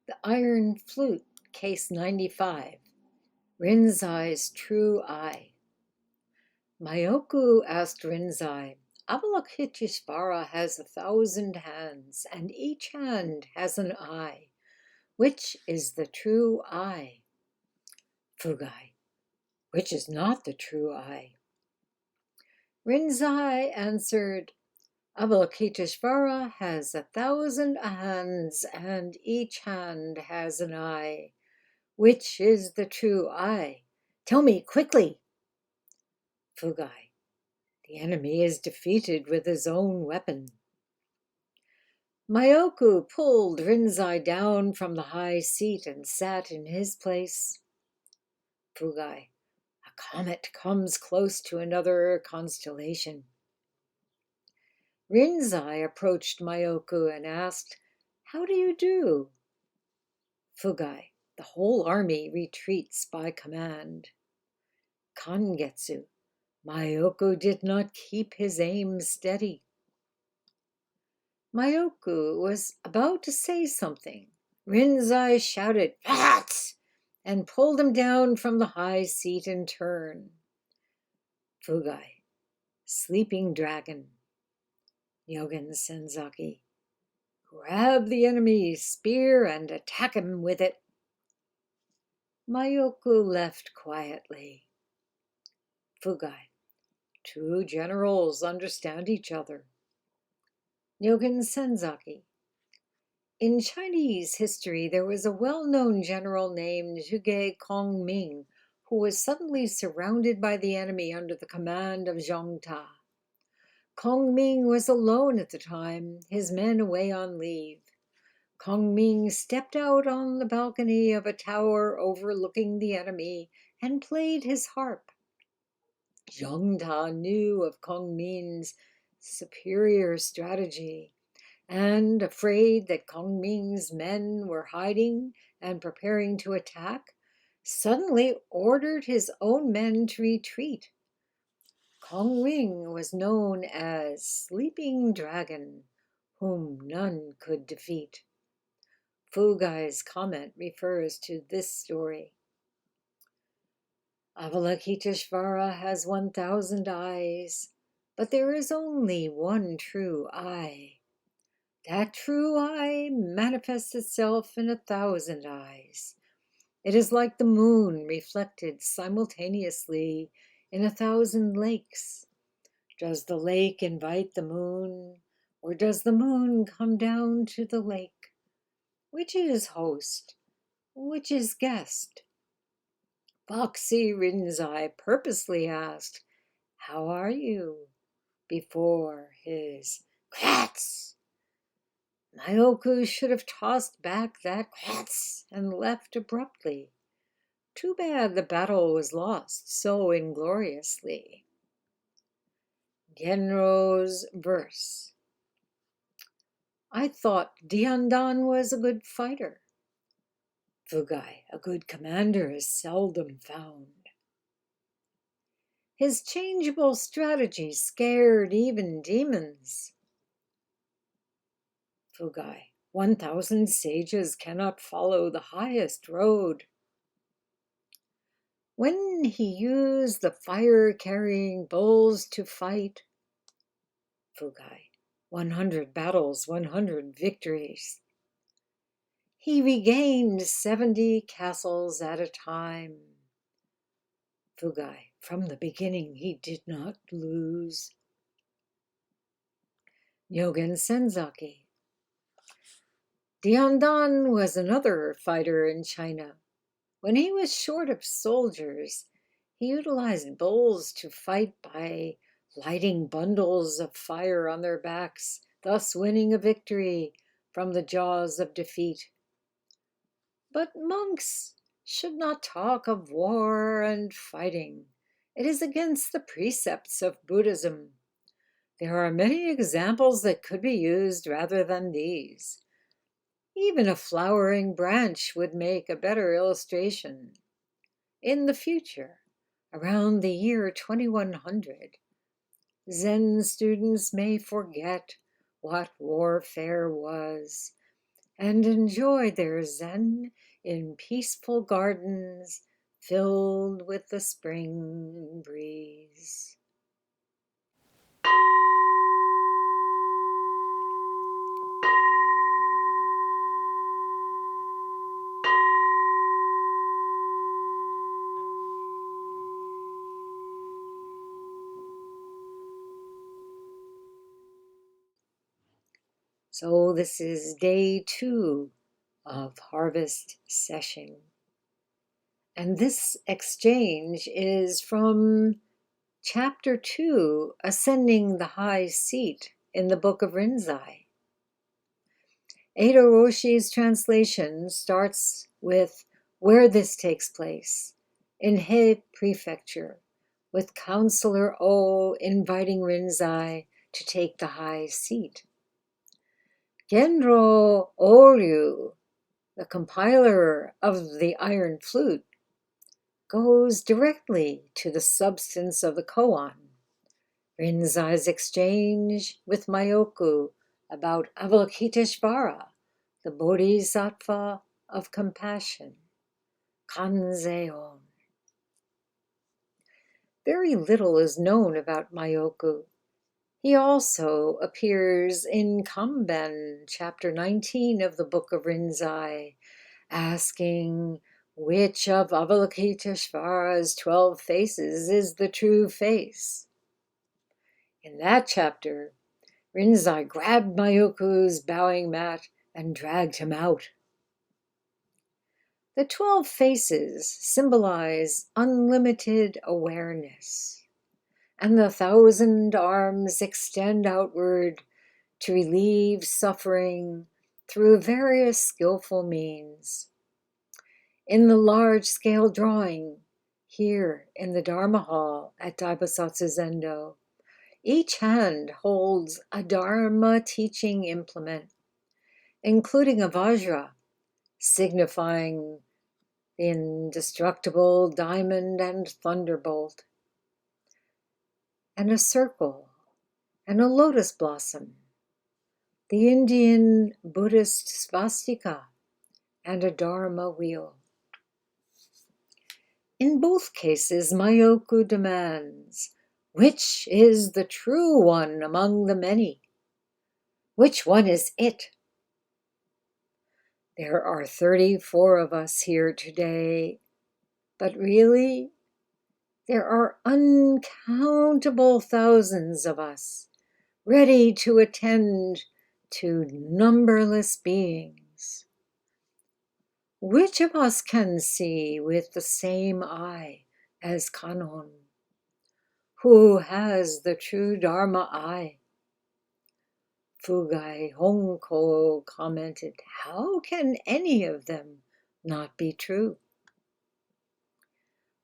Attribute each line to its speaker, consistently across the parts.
Speaker 1: The Iron Flute, Case 95. Rinzai's True Eye. Myoku asked Rinzai, Avalokiteshvara has 1,000 hands, and each hand has an eye. Which is the true eye? Fugai, which is not the true eye? Rinzai answered, Avalokiteshvara has 1,000 hands, and each hand has an eye. Which is the true eye? Tell me quickly. Fugai, the enemy is defeated with his own weapon. Myoku pulled Rinzai down from the high seat and sat in his place. Fugai, a comet comes close to another constellation. Rinzai approached Myoku and asked, How do you do? Fugai, the whole army retreats by command. Kangetsu, Myoku did not keep his aim steady. Myoku was about to say something. Rinzai shouted, What? And pulled him down from the high seat in turn. Fugai, sleeping dragon. Nyogen Senzaki, grab the enemy's spear and attack him with it. Myoku left quietly. Fugai, two generals understand each other. Nyogen Senzaki, in Chinese history, there was a well-known general named Zhuge Kongming who was suddenly surrounded by the enemy under the command of Zhang Ta. Kongming was alone at the time, his men away on leave. Kongming stepped out on the balcony of a tower overlooking the enemy and played his harp. Zhang Ta knew of Kongming's superior strategy, and, afraid that Kongming's men were hiding and preparing to attack, suddenly ordered his own men to retreat. Kongming was known as Sleeping Dragon, whom none could defeat. Fugai's comment refers to this story. Avalokiteshvara has 1,000 eyes, but there is only one true eye. That true eye manifests itself in 1,000 eyes. It is like the moon reflected simultaneously in 1,000 lakes. Does the lake invite the moon, or does the moon come down to the lake? Which is host? Which is guest? Foxy Rinzai purposely asked, How are you? Before his Krats. Myoku should have tossed back that Krats and left abruptly. Too bad the battle was lost so ingloriously. Genro's verse. I thought Diandan was a good fighter. Fugai, a good commander is seldom found. His changeable strategy scared even demons. Fugai, 1,000 sages cannot follow the highest road. When he used the fire-carrying bulls to fight, Fugai, 100 battles, 100 victories. He regained 70 castles at a time. Fugai, from the beginning he did not lose. Nyogen Senzaki. Diandan was another fighter in China. When he was short of soldiers, he utilized bulls to fight by lighting bundles of fire on their backs, thus winning a victory from the jaws of defeat. But monks should not talk of war and fighting. It is against the precepts of Buddhism. There are many examples that could be used rather than these. Even a flowering branch would make a better illustration. In the future, around the year 2100, Zen students may forget what warfare was and enjoy their Zen in peaceful gardens filled with the spring breeze. So this is day 2 of Harvest Sesshin. And this exchange is from chapter 2, Ascending the High Seat in the book of Rinzai. Shinge Roshi's translation starts with where this takes place, in He Prefecture, with Counselor O inviting Rinzai to take the high seat. Genro Oryu, the compiler of the Iron Flute, goes directly to the substance of the Koan. Rinzai's exchange with Myoku about Avalokiteshvara, the Bodhisattva of compassion, Kanzeon. Very little is known about Myoku. He also appears in Kamben, chapter 19 of the book of Rinzai, asking which of Avalokiteshvara's 12 faces is the true face. In that chapter, Rinzai grabbed Myoku's bowing mat and dragged him out. The 12 faces symbolize unlimited awareness, and the 1,000 arms extend outward to relieve suffering through various skillful means. In the large-scale drawing, here in the Dharma Hall at Daibosatsu Zendo, each hand holds a Dharma teaching implement, including a vajra, signifying the indestructible diamond and thunderbolt, and a circle, and a lotus blossom, the Indian Buddhist swastika, and a Dharma wheel. In both cases, Myoku demands, which is the true one among the many? Which one is it? There are 34 of us here today, but really, there are uncountable thousands of us, ready to attend to numberless beings. Which of us can see with the same eye as Kanon? Who has the true Dharma eye? Fugai Honko commented, how can any of them not be true?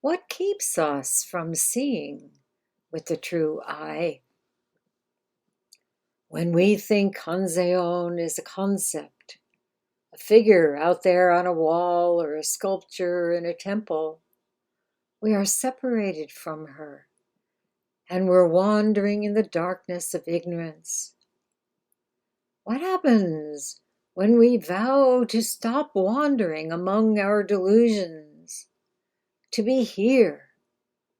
Speaker 1: What keeps us from seeing with the true eye? When we think Kanzeon is a concept, a figure out there on a wall or a sculpture in a temple, we are separated from her, and we're wandering in the darkness of ignorance. What happens when we vow to stop wandering among our delusions, to be here,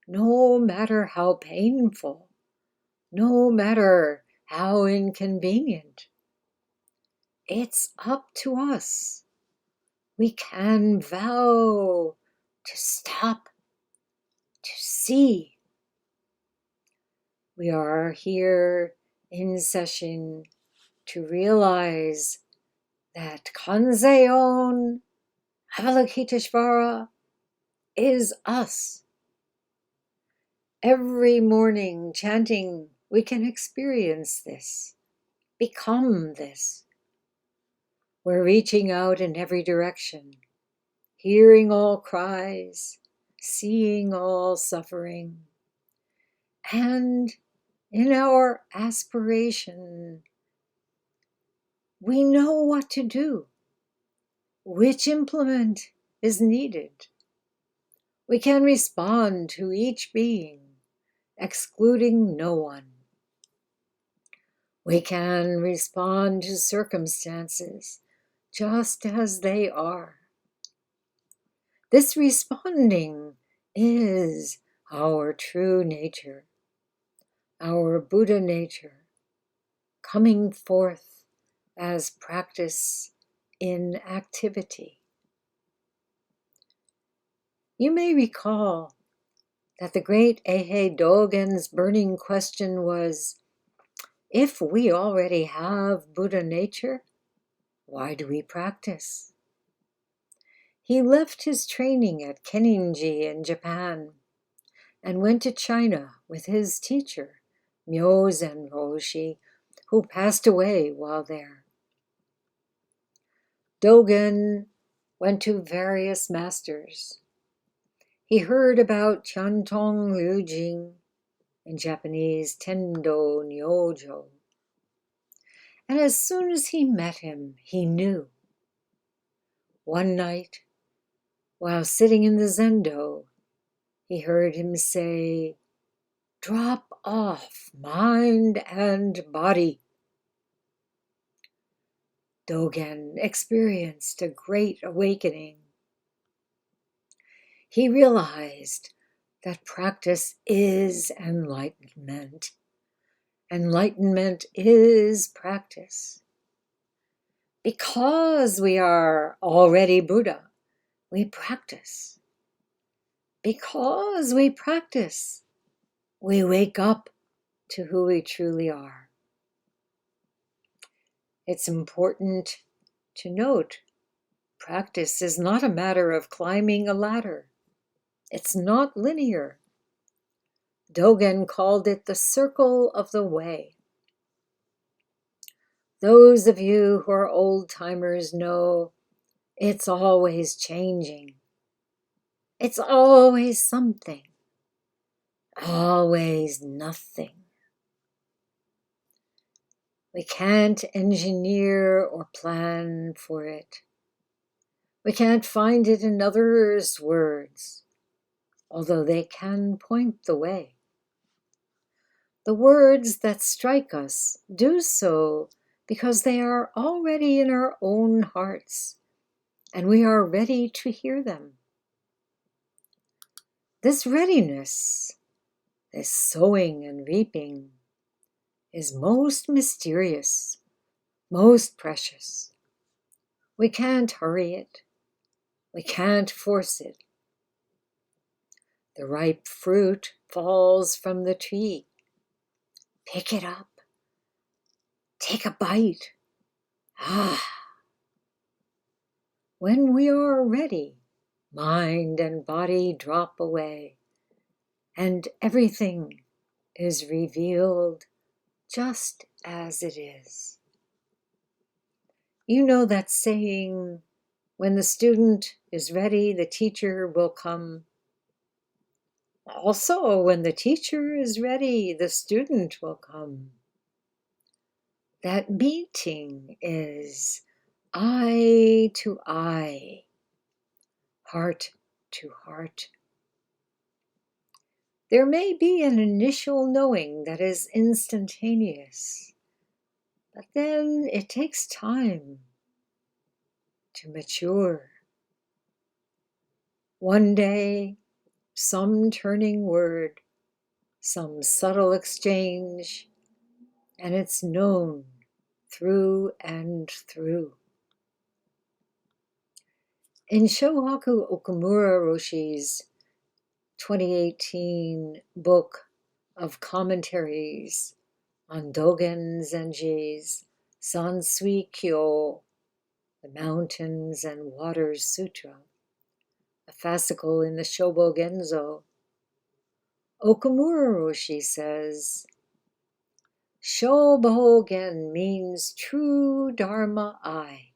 Speaker 1: no matter how painful, no matter how inconvenient? It's up to us. We can vow to stop, to see. We are here in Sesshin to realize that Kanzeon Avalokiteshvara is us. Every morning chanting, we can experience this, become this. We're reaching out in every direction, hearing all cries, seeing all suffering, and in our aspiration, we know what to do, which implement is needed. We can respond to each being, excluding no one. We can respond to circumstances, just as they are. This responding is our true nature, our Buddha nature, coming forth as practice in activity. You may recall that the great Eihei Dogen's burning question was, if we already have Buddha nature, why do we practice? He left his training at Kenninji in Japan and went to China with his teacher, Shinge Roshi, who passed away while there. Dogen went to various masters. He heard about Chantong Ryujing, in Japanese Tendo Nyojo. And as soon as he met him, he knew. One night, while sitting in the Zendo, he heard him say, "Drop off mind and body." Dogen experienced a great awakening. He realized that practice is enlightenment. Enlightenment is practice. Because we are already Buddha, we practice. Because we practice, we wake up to who we truly are. It's important to note, practice is not a matter of climbing a ladder. It's not linear. Dogen called it the circle of the way. Those of you who are old-timers know it's always changing. It's always something. Always nothing. We can't engineer or plan for it. We can't find it in others' words, although they can point the way. The words that strike us do so because they are already in our own hearts, and we are ready to hear them. This readiness, this sowing and reaping, is most mysterious, most precious. We can't hurry it. We can't force it. The ripe fruit falls from the tree. Pick it up. Take a bite. When we are ready, mind and body drop away, and everything is revealed just as it is. You know that saying, when the student is ready, the teacher will come. Also, when the teacher is ready, the student will come. That meeting is eye to eye, heart to heart. There may be an initial knowing that is instantaneous, but then it takes time to mature. One day, some turning word, some subtle exchange, and it's known through and through. In Shohaku Okumura Roshi's 2018 book of commentaries on Dogen Zenji's Sansui Kyo, the Mountains and Waters Sutra, a fascicle in the Shobo Genzo, Okumura Roshi says, Shobogen means true Dharma eye.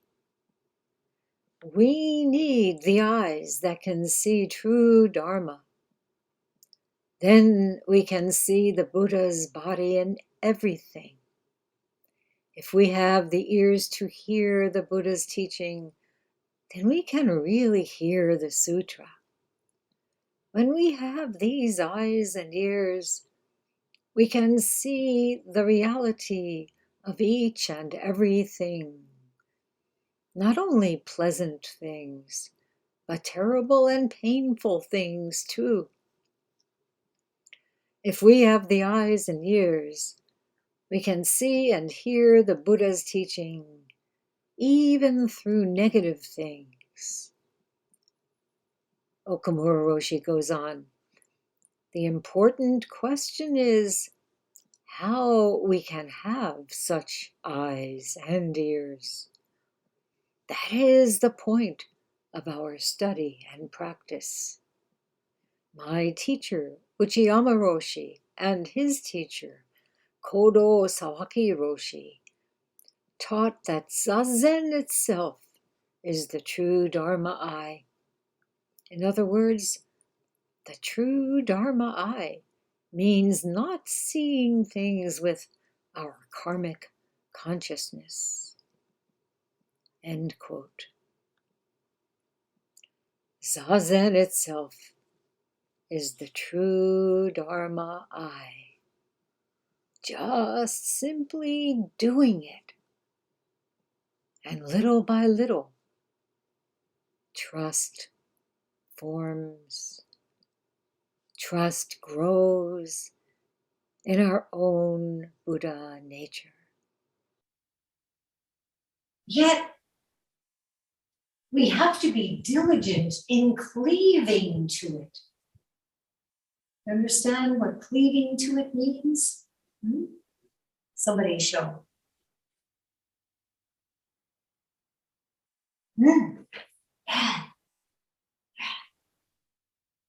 Speaker 1: We need the eyes that can see true Dharma. Then we can see the Buddha's body in everything. If we have the ears to hear the Buddha's teaching, then we can really hear the sutra. When we have these eyes and ears, we can see the reality of each and everything. Not only pleasant things, but terrible and painful things too. If we have the eyes and ears, we can see and hear the Buddha's teaching, even through negative things. Okamura Roshi goes on, the important question is how we can have such eyes and ears. That is the point of our study and practice. My teacher, Uchiyama Roshi, and his teacher, Kodo Sawaki Roshi, taught that Zazen itself is the true Dharma eye. In other words, the true Dharma eye means not seeing things with our karmic consciousness. End quote. Zazen itself is the true Dharma eye. Just simply doing it. And little by little, trust forms. Trust grows in our own Buddha nature. Yet, we have to be diligent in cleaving to it. Understand what cleaving to it means? Somebody show. Yeah.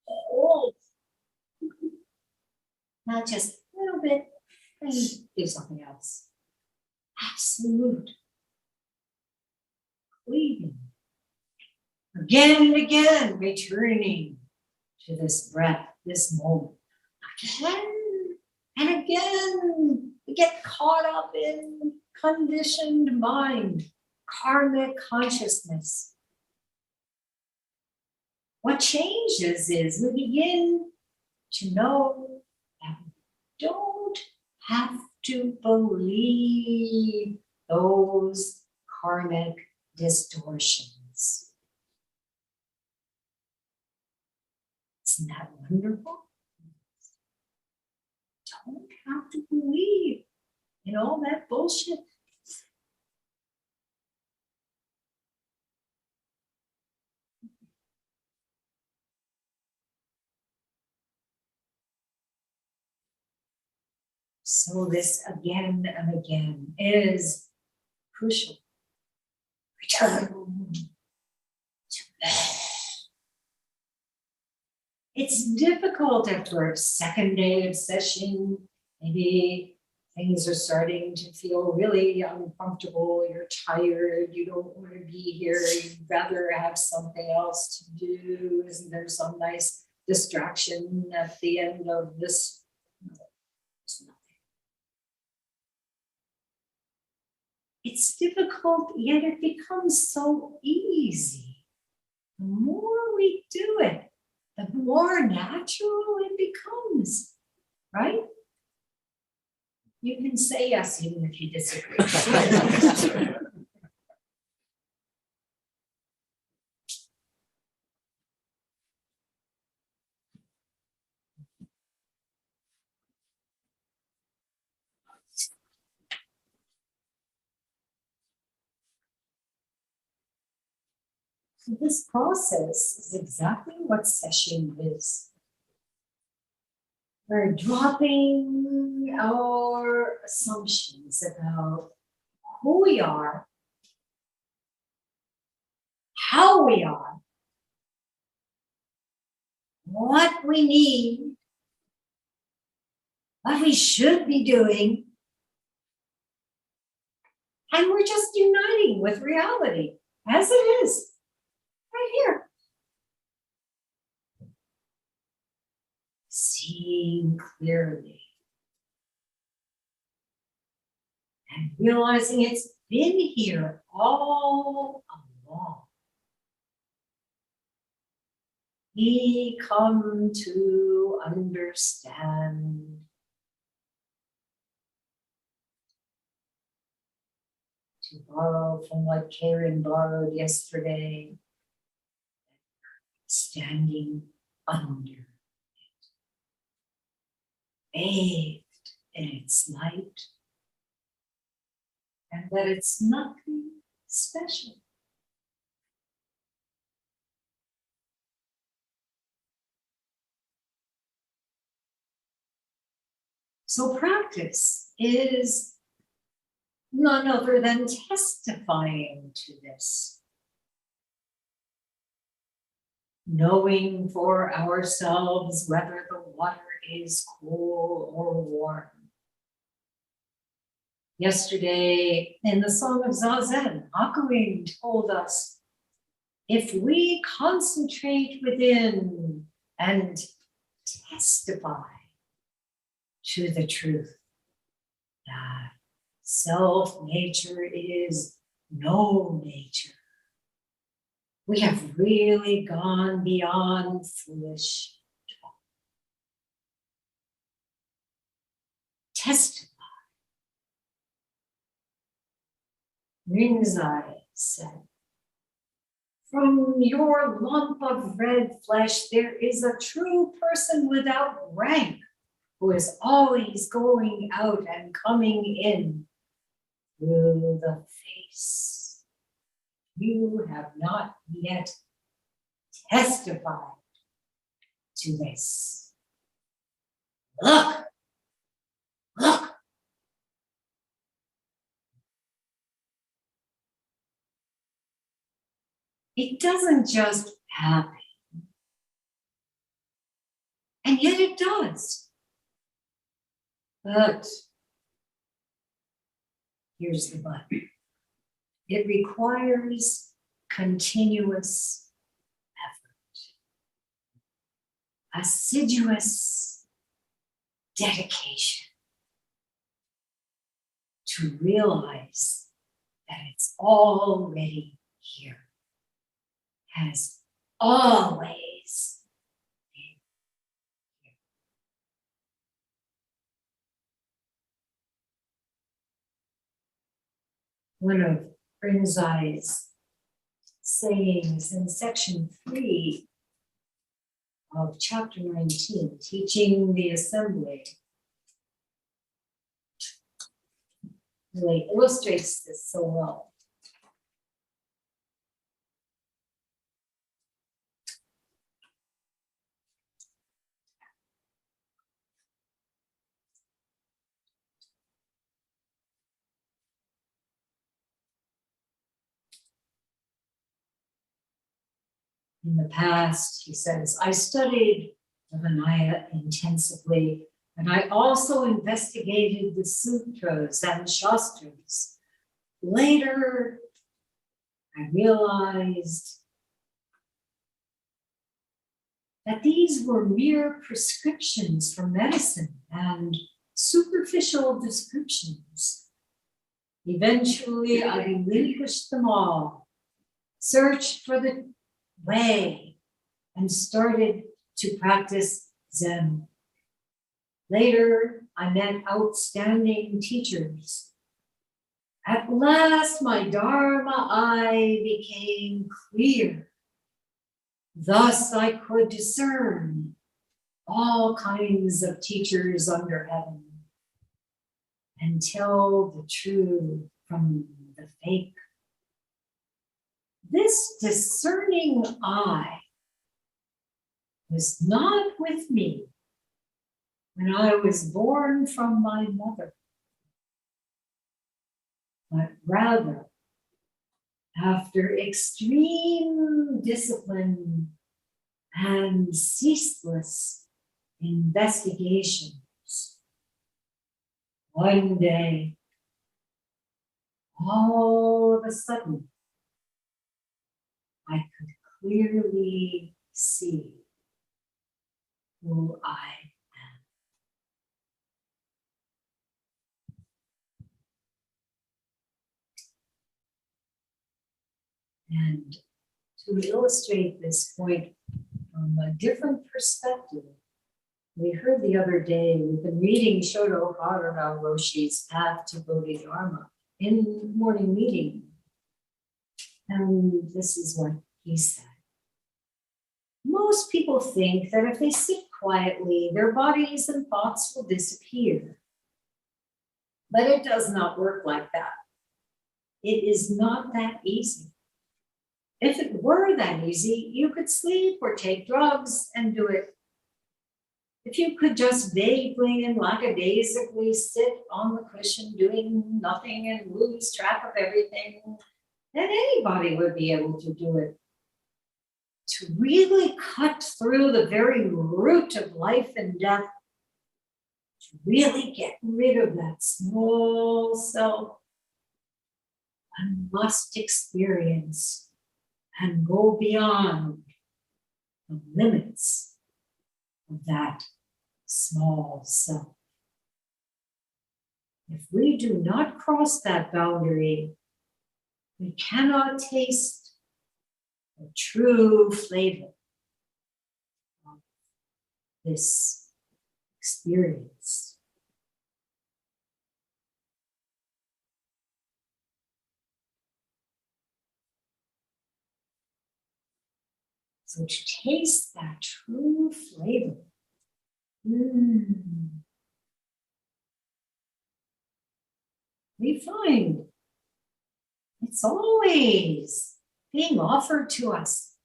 Speaker 1: Hold. Not just a little bit, and do something else. Absolute cleaving. Again and again, returning to this breath, this moment. Again and again, we get caught up in conditioned mind, karmic consciousness. What changes is we begin to know that we don't have to believe those karmic distortions. Isn't that wonderful? Don't have to believe in all that bullshit. So this again and again is crucial. Return to bed. It's difficult after a second day of session. Maybe things are starting to feel really uncomfortable. You're tired. You don't want to be here. You'd rather have something else to do. Isn't there some nice distraction at the end of this? No, there's nothing. It's difficult, yet it becomes so easy. The more we do it, the more natural it becomes, right? You can say yes even if you disagree. So this process is exactly what Sesshin is. We're dropping our assumptions about who we are, how we are, what we need, what we should be doing, and we're just uniting with reality as it is, right here. Seeing clearly and realizing it's been here all along. We come to understand, to borrow from what Karen borrowed yesterday, standing under it, bathed in its light, and that it's nothing special. So practice is none other than testifying to this. Knowing for ourselves whether the water is cool or warm. Yesterday, in the Song of Zazen, Hakuin told us, if we concentrate within and testify to the truth that self-nature is no nature, we have really gone beyond foolish talk. Testify. Rinzai said, from your lump of red flesh, there is a true person without rank who is always going out and coming in through the face. You have not yet testified to this. Look, look. It doesn't just happen. And yet it does. But here's the but. It requires continuous effort, assiduous dedication to realize that it's already here, has always been here. One of Rinzai's sayings in section 3 of chapter 19, Teaching the Assembly, really illustrates this so well. In the past, he says, I studied the Vinaya intensively, and I also investigated the sutras and shastras. Later, I realized that these were mere prescriptions for medicine and superficial descriptions. Eventually, I relinquished them all, searched for the way, and started to practice Zen. Later, I met outstanding teachers. At last, my Dharma eye became clear. Thus, I could discern all kinds of teachers under heaven and tell the true from the fake. This discerning eye was not with me when I was born from my mother, but rather after extreme discipline and ceaseless investigations. One day, all of a sudden, I could clearly see who I am. And to illustrate this point from a different perspective, we heard the other day, we've been reading Shodo Harada Roshi's Path to Bodhidharma. in morning meeting. And this is what he said. Most people think that if they sit quietly, their bodies and thoughts will disappear. But it does not work like that. It is not that easy. If it were that easy, you could sleep or take drugs and do it. If you could just vaguely and lackadaisically sit on the cushion doing nothing and lose track of everything, then anybody would be able to do it. To really cut through the very root of life and death, to really get rid of that small self, one must experience and go beyond the limits of that small self. If we do not cross that boundary, we cannot taste the true flavor of this experience. So to taste that true flavor, we find it's always being offered to us.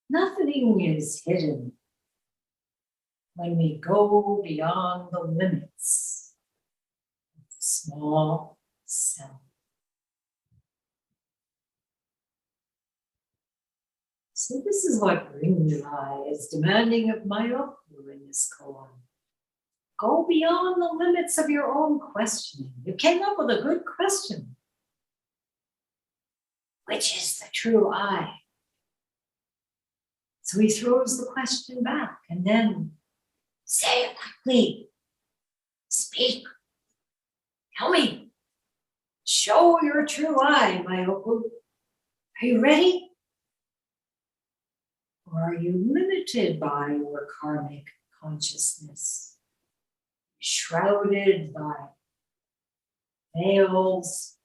Speaker 1: Nothing is hidden when we go beyond the limits of the small self. So this is what Rinzai is demanding of Myoku in this koan. Go beyond the limits of your own questioning. You came up with a good question. Which is the true I? So he throws the question back and then say it quickly. Speak. Tell me. Show your true I, Myoku. Are you ready? Or are you limited by your karmic consciousness? Shrouded by veils,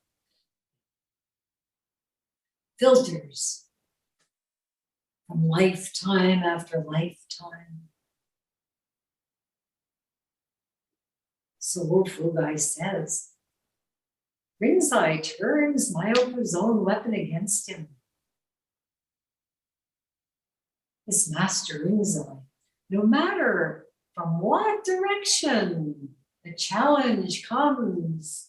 Speaker 1: filters from lifetime after lifetime. So Fugai says, Rinzai turns Myoku's own weapon against him. This master Rinzai, no matter from what direction the challenge comes,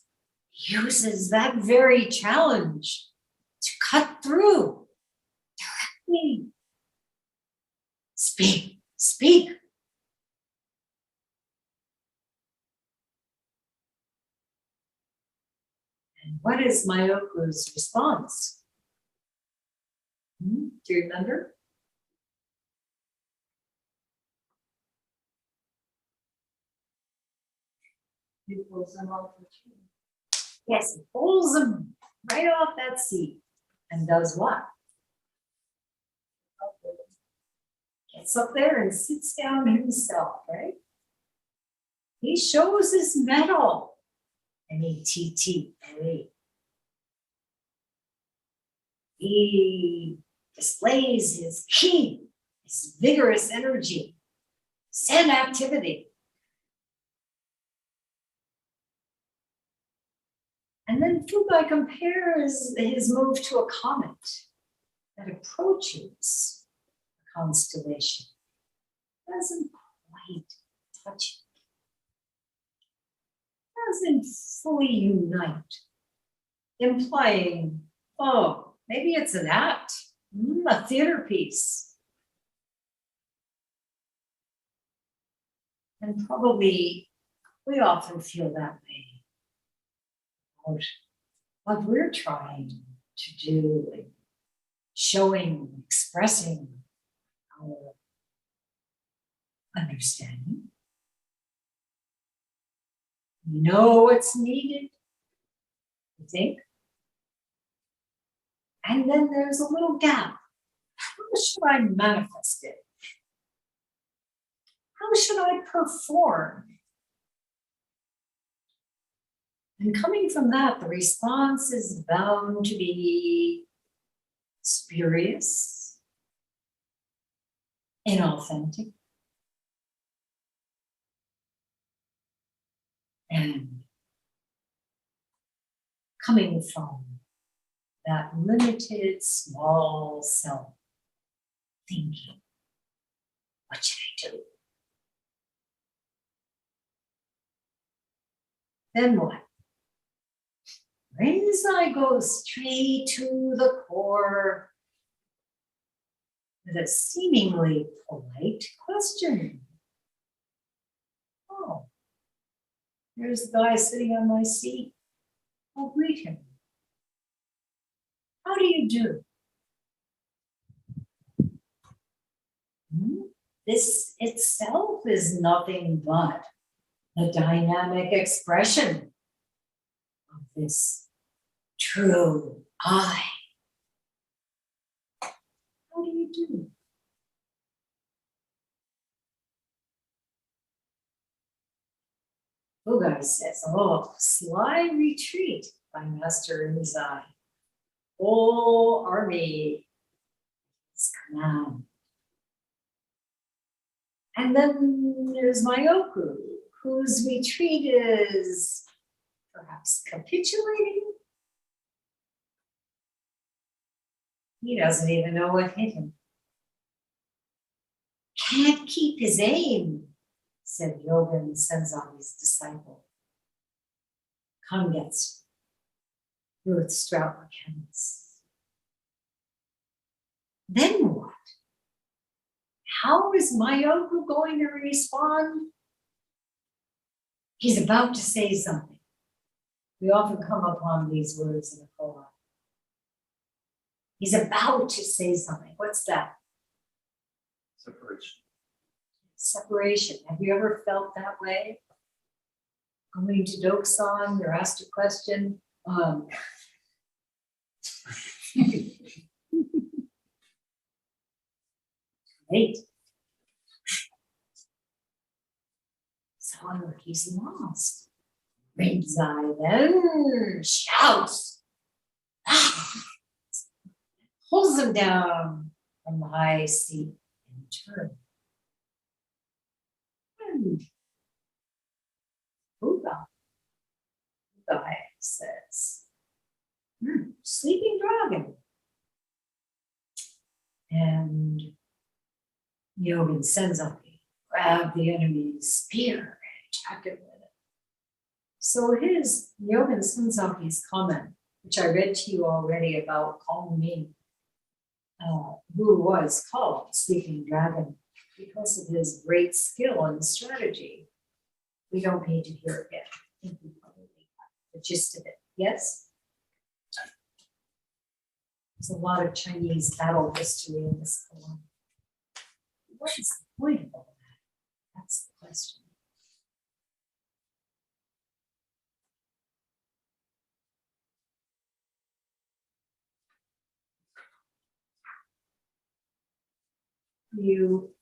Speaker 1: uses that very challenge to cut through directly. Speak, speak. And what is Myoku's response? Do you remember? He pulls them off the tree. Yes, he pulls them right off that seat and does what? Gets up there and sits down himself, right? He shows his mettle. M-E-T-T-L-E. He displays his ki, his vigorous energy, Zen activity. And then Fugai compares his move to a comet that approaches a constellation. Doesn't quite touch it. Doesn't fully unite, implying, oh, maybe it's an act, a theater piece. And probably we often feel that way. What we're trying to do, like showing, expressing our understanding. We know what's needed, I think. And then there's a little gap. How should I manifest it? How should I perform? And coming from that, the response is bound to be spurious, inauthentic, and coming from that limited, small self thinking, what should I do? Then what? Rinzai goes straight to the core with a seemingly polite question. Oh, there's the guy sitting on my seat. I'll greet him. How do you do? This itself is nothing but a dynamic expression of this true I. How do you do? Fugai says, oh, sly retreat by Master Rinzai. Whole army is command. And then there's Myoku, whose retreat is perhaps capitulating. He doesn't even know what hit him. Can't keep his aim, said Yogen Senzaki's disciple. Kangetsu, Ruth Strout McKenna's. Then what? How is Myoku going to respond? He's about to say something. We often come upon these words in the Koan. He's about to say something. What's that?
Speaker 2: Separation.
Speaker 1: Separation. Have you ever felt that way? Going to Doksan, you're asked a question. Wait. So he's lost. Rinzai then shouts, pulls him down from the high seat in turn. Buddha says, sleeping dragon. And Yogen Senzaki grabbed the enemy's spear and attacked it with it. So his Yogen Senzaki's comment, which I read to you already about Kong Ming, who was called Sleeping Dragon because of his great skill and strategy. We don't need to hear it again. I think we probably got the gist of it. Yes? There's a lot of Chinese battle history in this poem. What is the point of all that? That's the question. You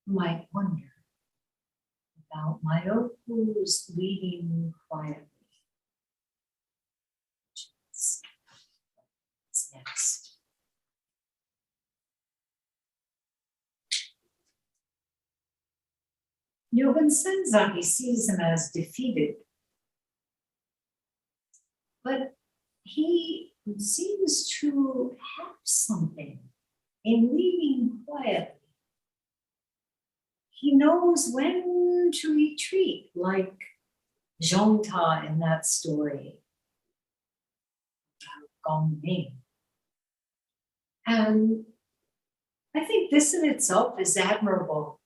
Speaker 1: might wonder about Myoku's leading quietly. What's next? Yogen Senzaki sees him as defeated, but he seems to have something in leaving quietly. He knows when to retreat, like Zhongta in that story about Gongming. And I think this in itself is admirable.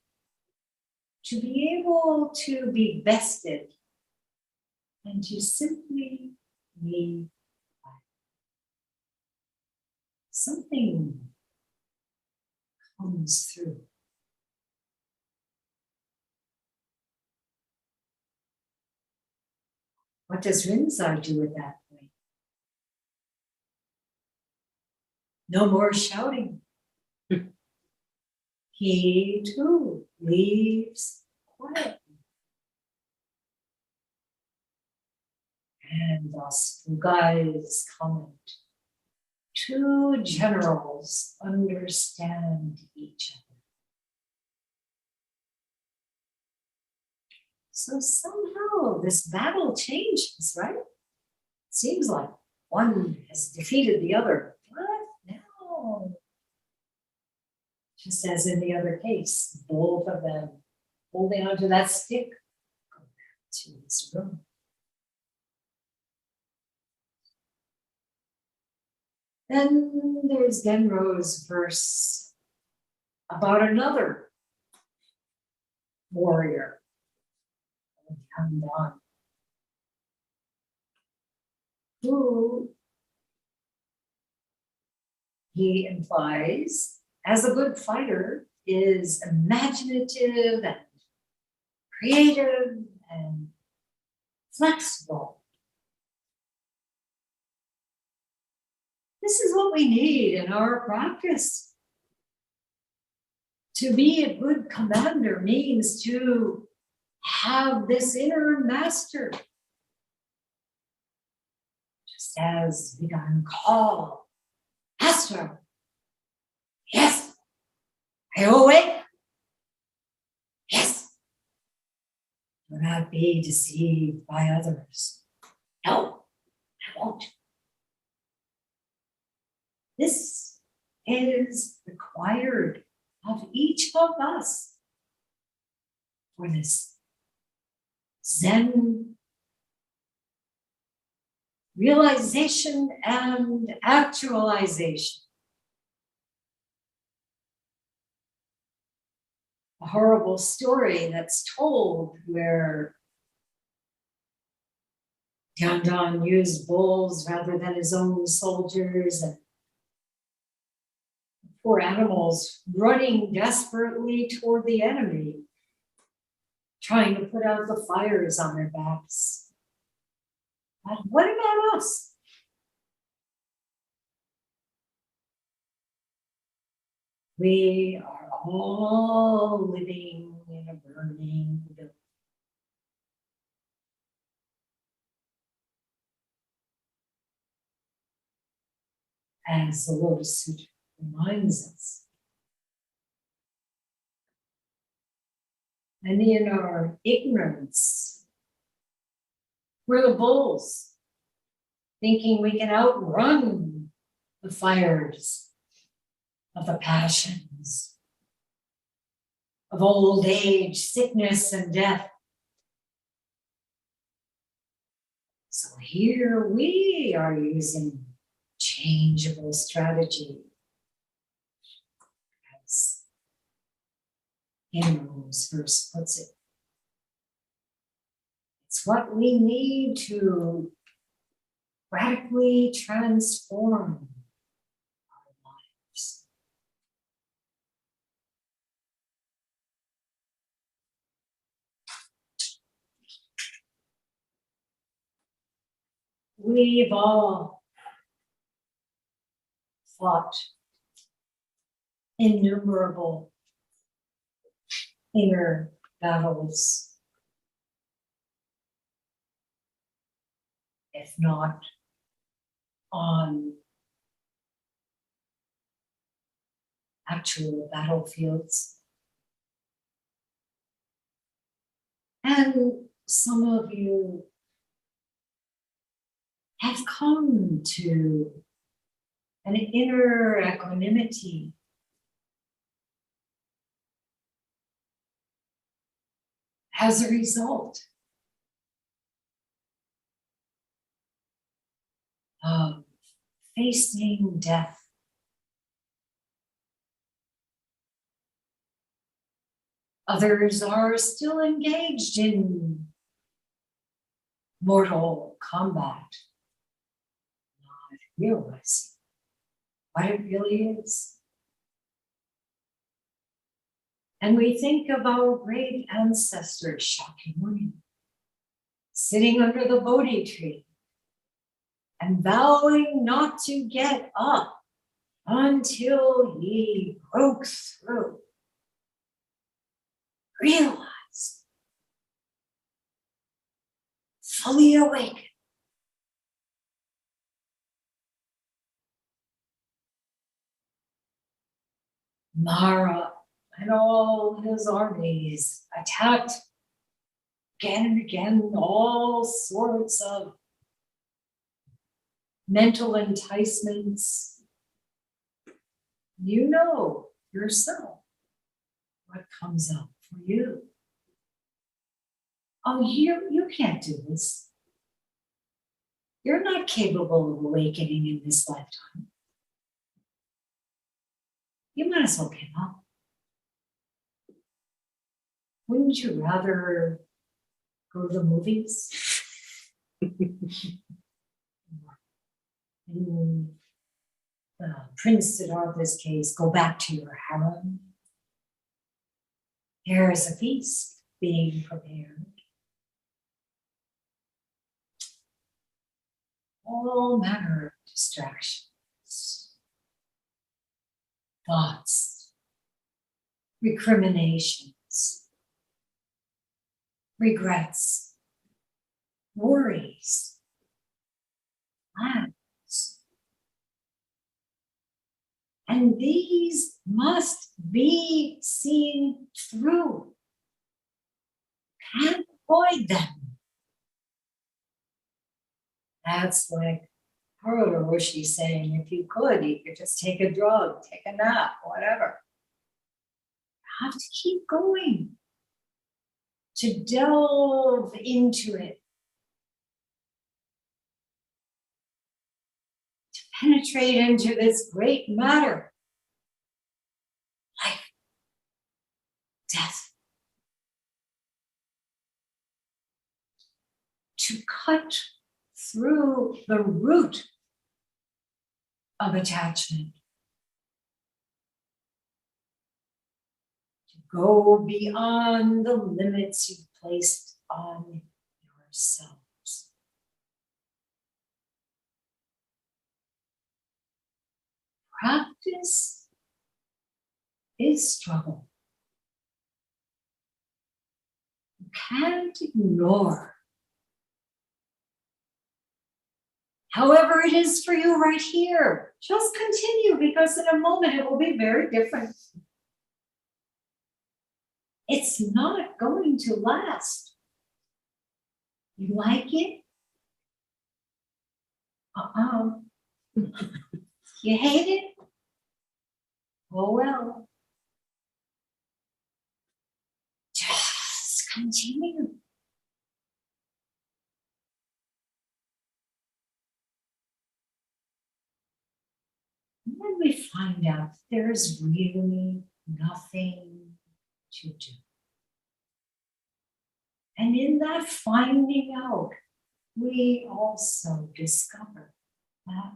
Speaker 1: To be able to be bested and to simply leave something comes through. What does Rinzai do at that point? No more shouting. He too leaves quietly. And thus Fugai's comment, two generals understand each other. So somehow this battle changes, right? Seems like one has defeated the other. What? No. Just as in the other case, both of them holding onto that stick, go back to this room. Then there's Genro's verse about another warrior, Handan, who he implies, as a good fighter, is imaginative and creative and flexible. This is what we need in our practice. To be a good commander means to have this inner master. Just as we can call, Master, yes, are you awake? Yes. Do not be deceived by others. No, I won't. This is required of each of us for this Zen realization and actualization. A horrible story that's told where Yandan used bulls rather than his own soldiers, and poor animals running desperately toward the enemy, trying to put out the fires on their backs. But what about us? We are all living in a burning village. As the Lotus Sutra reminds us. And in our ignorance, we're the bulls, thinking we can outrun the fires of the passions, of old age, sickness, and death. So here we are using changeable strategy, as Henry's verse puts it. It's what we need to radically transform our lives. We've all fought innumerable inner battles, if not on actual battlefields. And some of you have come to an inner equanimity as a result of facing death. Others are still engaged in mortal combat, not realizing what it really is. And we think of our great ancestor, Shakyamuni, sitting under the Bodhi tree and vowing not to get up until he broke through, realized, fully awakened, Mara and all his armies attacked again and again, all sorts of mental enticements. You know yourself what comes up for you. Oh, you can't do this. You're not capable of awakening in this lifetime. You might as well give up. Wouldn't you rather go to the movies? In Prince Siddhartha's case, go back to your harem. There is a feast being prepared. All manner of distractions, thoughts, recriminations, regrets, worries, plans. And these must be seen through. Can't avoid them. That's like Shinge Roshi saying, if you could just take a drug, take a nap, whatever. You have to keep going to delve into it, to penetrate into this great matter. Life, death. To cut through the root of attachment. To go beyond the limits you've placed on yourselves. Practice is struggle. You can't ignore. However it is for you right here, just continue, because in a moment it will be very different. It's not going to last. You like it? You hate it? Oh well. Just continue. And then we find out there's really nothing to do. And in that finding out, we also discover that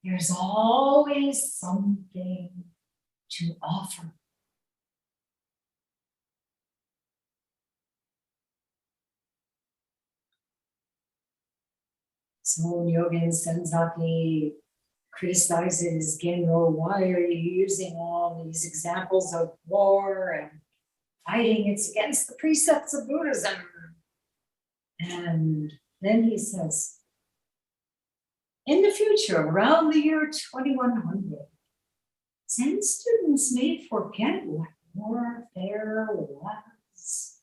Speaker 1: there's always something to offer. So Nyogen Senzaki criticizes Genro, why are you using all these examples of war and fighting? It's against the precepts of Buddhism. And then he says, in the future, around the year 2100, Zen students may forget what warfare was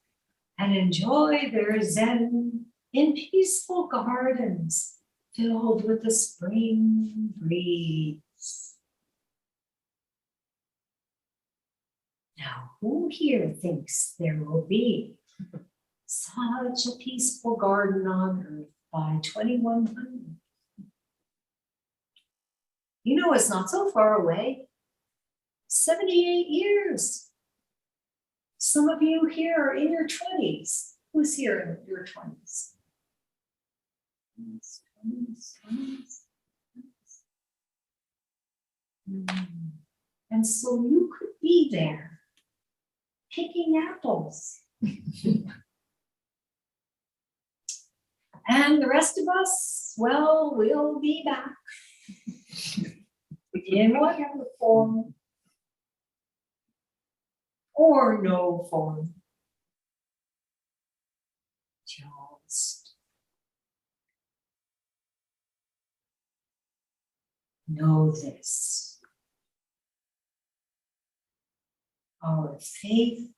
Speaker 1: and enjoy their Zen in peaceful gardens filled with the spring breeze. Now, who here thinks there will be such a peaceful garden on earth by 2100? You know, it's not so far away. 78 years. Some of you here are in your 20s. Who's here in your 20s? 20s. And so you could be there picking apples. And the rest of us, well, we'll be back in whatever form or no form. Just know this. our faith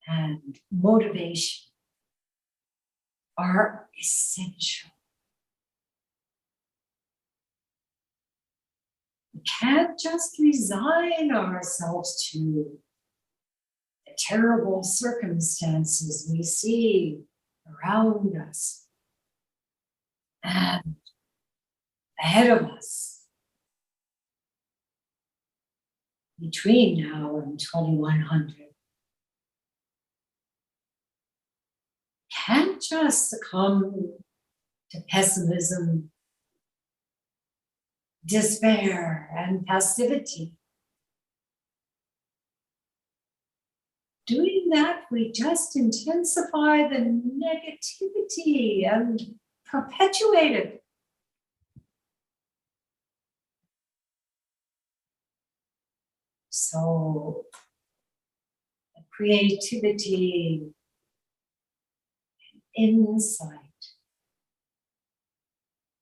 Speaker 1: and motivation are essential. We can't just resign ourselves to the terrible circumstances we see around us and ahead of us between now and 2100. Can't just succumb to pessimism, despair, and passivity. Doing that, we just intensify the negativity and perpetuate it. So, the creativity, insight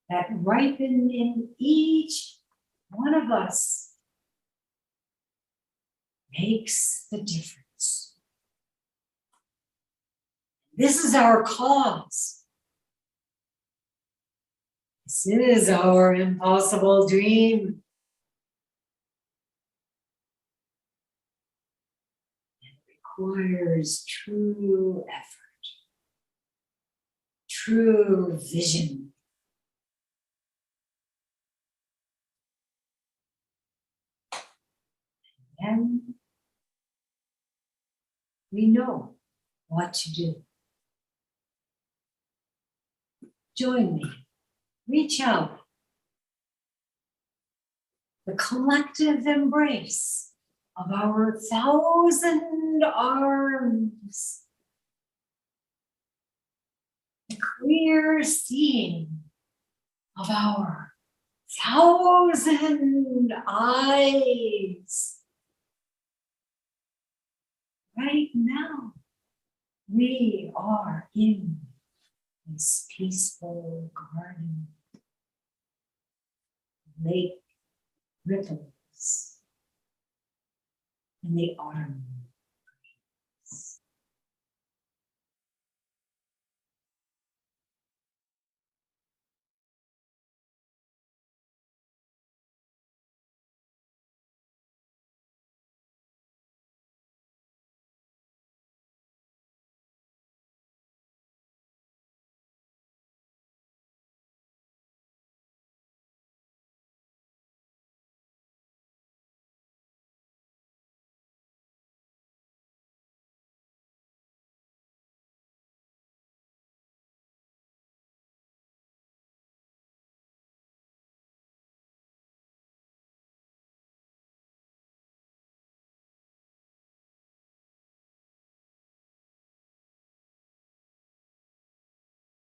Speaker 1: that ripen in each one of us makes the difference. This is our cause. This is our impossible dream. It requires true effort, true vision. And we know what to do. Join me. Reach out. The collective embrace of our 1,000 arms. The clear seeing of our 1,000 eyes. Right now, we are in this peaceful garden. Lake ripples in the autumn